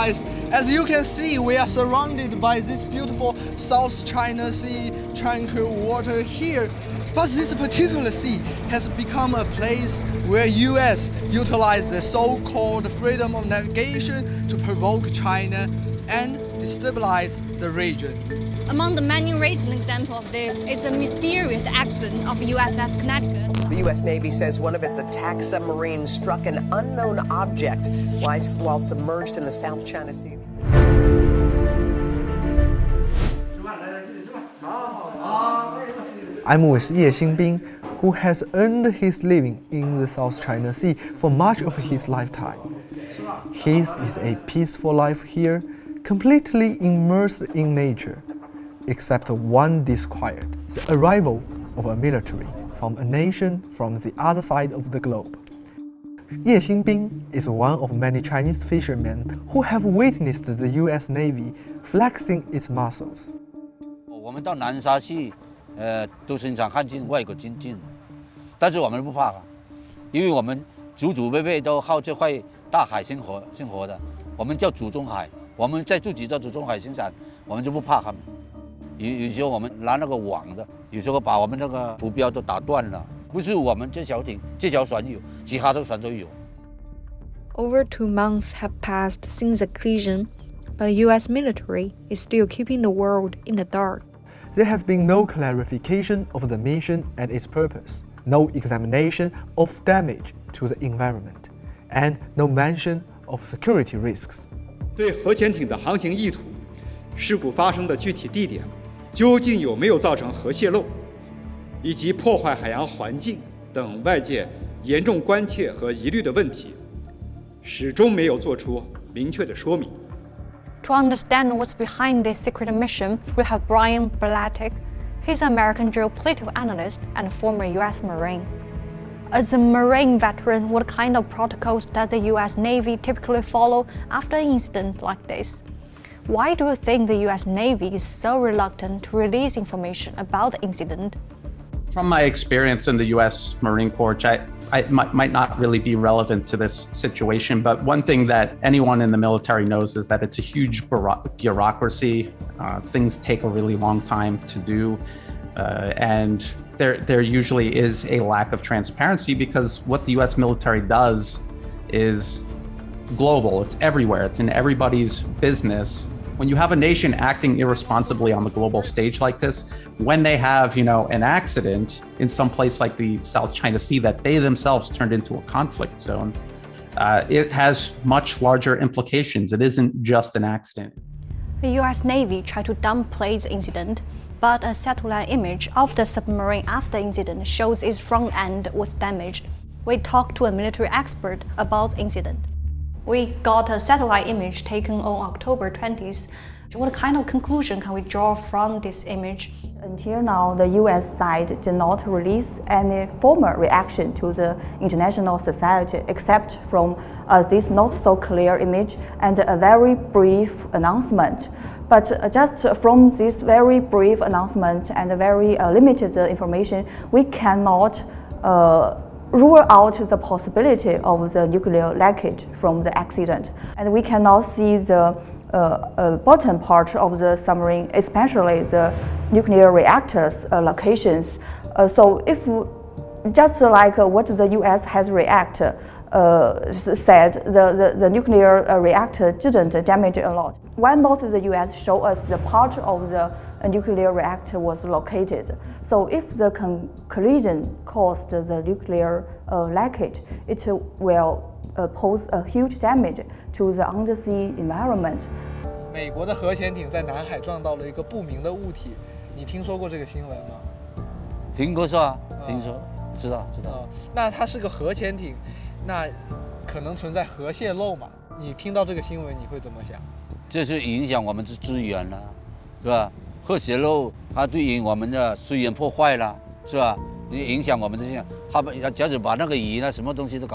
guys. As you can see, we are surrounded by this beautiful South China Sea, tranquil water here. But this particular sea has become a place where US utilize the so-called freedom of navigation to provoke China and destabilize the region. Among the many recent examples of this is the mysterious accident of USS Connecticut. The U.S. Navy says one of its attack submarines struck an unknown object while submerged in the South China Sea. I'm with Ye Xingbing, who has earned his living in the South China Sea for much of his lifetime. His is a peaceful life here, completely immersed in nature, except one disquiet: the arrival of a military from a nation from the other side of the globe. Ye Xingbing is one of many Chinese fishermen who have witnessed the U.S. Navy flexing its muscles. 我们到南沙去，都经常看见外国军舰，但是我们不怕，因为我们祖祖辈辈都靠这块大海生活的，我们叫祖宗海，我们在自己的祖宗海生产，我们就不怕他们。有时候我们拿那个网的，有时候把我们那个浮标都打断了，不是我们这条艇、这条船有，其他的船都有。Over 2 months have passed since the collision, but the U.S. military is still keeping the world in the dark. There has been no clarification of the mission and its purpose, no examination of damage to the environment, and no mention of security risks. 对核潜艇的航行意图、事故发生的具体地点、究竟有没有造成核泄漏，以及破坏海洋环境等外界严重关切和疑虑的问题，始终没有做出明确的说明。 To understand what's behind this secret mission, we have Brian Balatic. He's an American geopolitical analyst and a former U.S. Marine. As a Marine veteran, what kind of protocols does the U.S. Navy typically follow after an incident like this? Why do you think the U.S. Navy is so reluctant to release information about the incident? From my experience in the U.S. Marine Corps, I might not really be relevant to this situation, but one thing that anyone in the military knows is that it's a huge bureaucracy. Things take a really long time to do, and there usually is a lack of transparency because what the U.S. military does is global. It's everywhere. It's in everybody's business. When you have a nation acting irresponsibly on the global stage like this, when they have, an accident in some place like the South China Sea that they themselves turned into a conflict zone, it has much larger implications. It isn't just an accident. The U.S. Navy tried to downplay the incident, but a satellite image of the submarine after the incident shows its front end was damaged. We talked to a military expert about the incident. We got a satellite image taken on October 20th. What kind of conclusion can we draw from this image? Until now, the U.S. side did not release any formal reaction to the international society except from this not so clear image and a very brief announcement. But just from this very brief announcement and very limited information, we cannot rule out the possibility of the nuclear leakage from the accident. And we cannot see the bottom part of the submarine, especially the nuclear reactors locations. So if just like what the US has said, the nuclear reactor didn't damage a lot. Why not the US show us the part of the nuclear reactor was located? So if the collision caused the nuclear leakage, it will pose a huge damage to the undersea environment. 美国的核潜艇在南海撞到了一个不明的物体，你听说过这个新闻吗？听过是吧？听说，知道。那它是个核潜艇，那可能存在核泄漏嘛？你听到这个新闻你会怎么想？这是影响我们的资源了，是吧？核泄漏它对于我们的资源破坏了，是吧？影响我们的这样，假如把那个鱼呢，什么东西都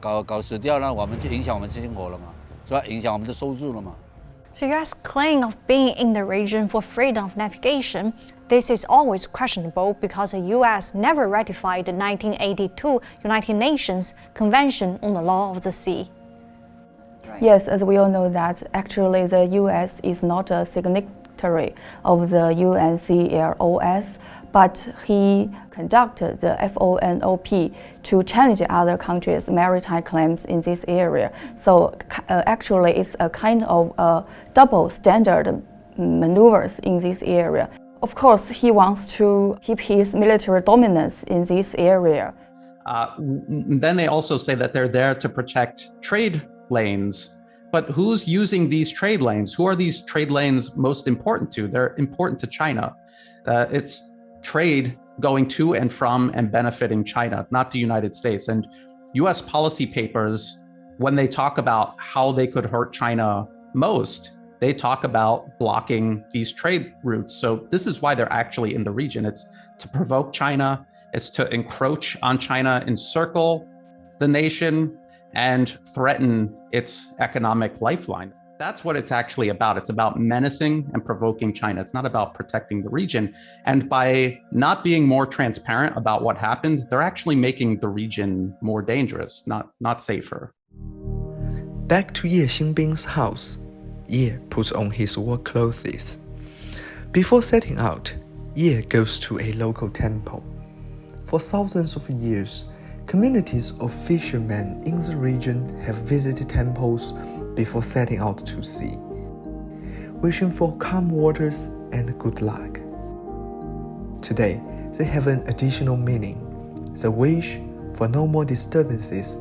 搞死掉了，我们就影响我们的生活了嘛，是吧？影响我们的收入了嘛。The U.S. claim of being in the region for freedom of navigation. This is always questionable because the U.S. never ratified the 1982 United Nations Convention on the Law of the Sea. Yes, as we all know that actually the U.S. is not a signatory of the UNCLOS, but he conducted the FONOP to challenge other countries' maritime claims in this area. So actually it's a kind of double standard maneuvers in this area. Of course, he wants to keep his military dominance in this area. Then they also say that they're there to protect trade lanes. But who's using these trade lanes? Who are these trade lanes most important to? They're important to China. It's trade going to and from and benefiting China, not the United States. And US policy papers, when they talk about how they could hurt China most, they talk about blocking these trade routes. So this is why they're actually in the region. It's to provoke China, it's to encroach on China, encircle the nation, and threaten its economic lifeline. That's what it's actually about. It's about menacing and provoking China. It's not about protecting the region. And by not being more transparent about what happened, they're actually making the region more dangerous, not safer. Back to Ye Xingbing's house, Ye puts on his work clothes. Before setting out, Ye goes to a local temple. For thousands of years, communities of fishermen in the region have visited temples before setting out to sea, wishing for calm waters and good luck. Today, they have an additional meaning, the wish for no more disturbances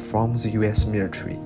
from the US military.